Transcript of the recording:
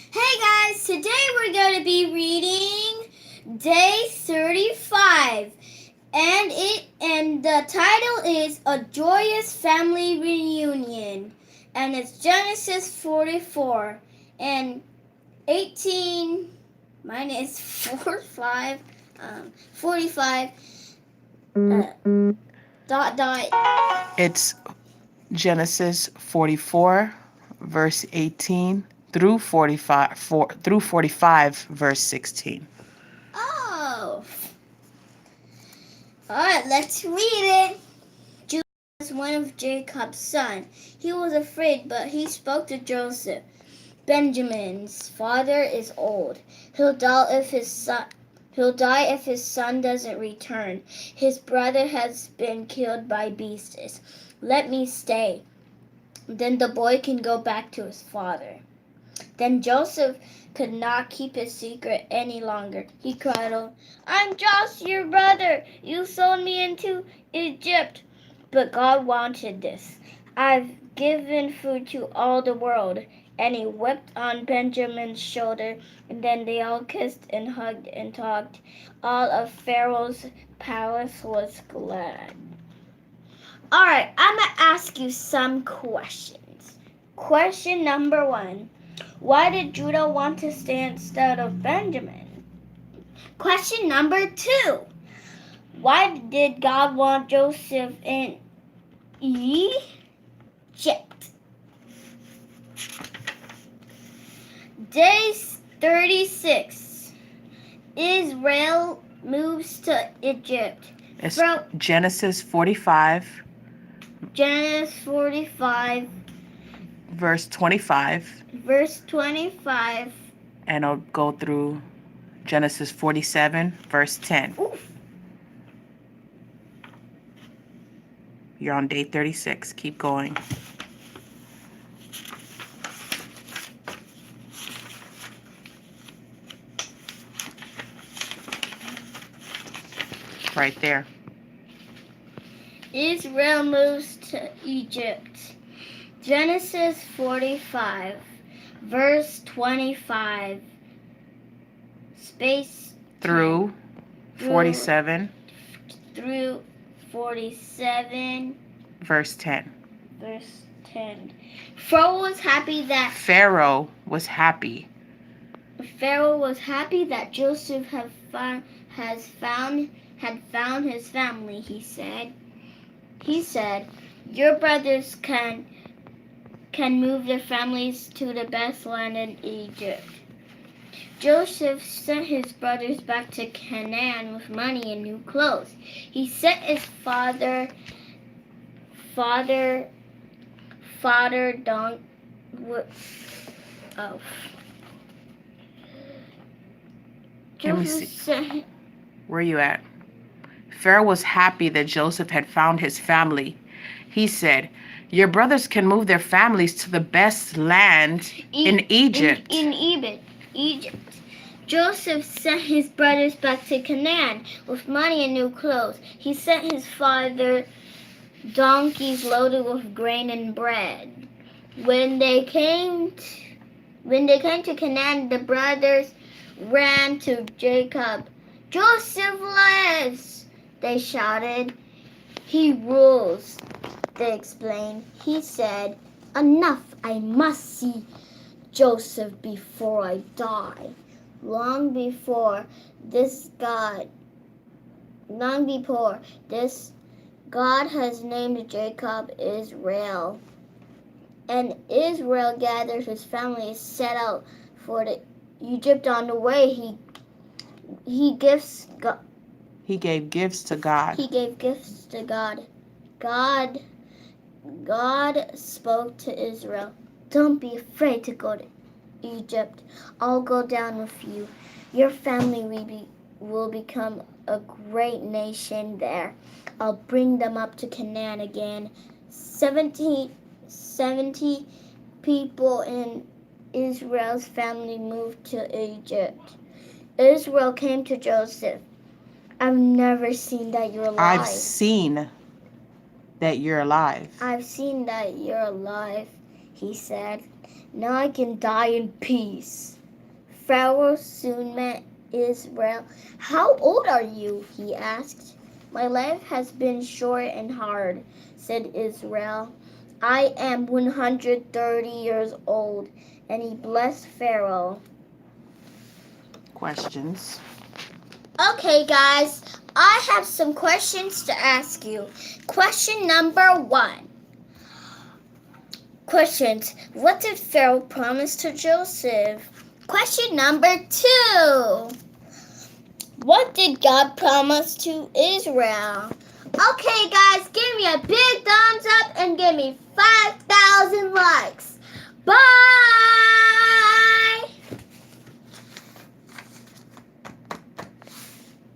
Hey guys, today we're going to be reading day 35 and the title is A Joyous Family Reunion and it's Genesis 44 and 18 minus 45 dot dot. It's Genesis 44, verse 18 through 45, verse 16. Oh. Alright, let's read it. Judah was one of Jacob's sons. He was afraid, but he spoke to Joseph. Benjamin's father is old. He'll die if his son doesn't return. His brother has been killed by beasts. Let me stay. Then the boy can go back to his father. Then Joseph could not keep his secret any longer. He cried out, I'm Joseph, your brother. You sold me into Egypt. But God wanted this. I've given food to all the world. And he wept on Benjamin's shoulder, and then they all kissed and hugged and talked. All of Pharaoh's palace was glad. Alright, I'm going to ask you some questions. Question number 1. Why did Judah want to stay instead of Benjamin? Question number 2. Why did God want Joseph in Egypt? Day 36. Israel moves to Egypt. It's Genesis 45, Genesis 45, verse 25, verse 25. and I'll go through Genesis 47, verse 10. Oof. You're on day 36. Keep going. Right there. Israel moves to Egypt. Genesis 45, verse 25. Space Through 47, through 47, verse 10. verse 10. Pharaoh was happy that Joseph had found his family. He said, your brothers can move their families to the best land in Egypt. Joseph sent his brothers back to Canaan with money and new clothes. He sent his father Don. Oh. Let me see. Where are you at? Pharaoh was happy that Joseph had found his family. He said, your brothers can move their families to the best land in Egypt. In Egypt. Joseph sent his brothers back to Canaan with money and new clothes. He sent his father donkeys loaded with grain and bread. When they came to Canaan, the brothers ran to Jacob. Joseph lives, they shouted. He rules, they explained. He said, enough, I must see Joseph before I die. Long before this, God has named Jacob Israel. And Israel gathered his family and set out for the Egypt. On the way, he gave gifts to God. He gave gifts to God. God spoke to Israel. Don't be afraid to go to Egypt. I'll go down with you. Your family will become a great nation there. I'll bring them up to Canaan again. 70 people in Israel's family moved to Egypt. Israel came to Joseph. I've never seen that you're alive. I've seen that you're alive. I've seen that you're alive, he said. Now I can die in peace. Pharaoh soon met Israel. How old are you? He asked. My life has been short and hard, said Israel. I am 130 years old. And he blessed Pharaoh. Questions. Okay, guys, I have some questions to ask you. Question number 1. Questions. What did Pharaoh promise to Joseph? Question number 2. What did God promise to Israel? Okay, guys, give me a big thumbs up and give me 5,000 likes. Bye!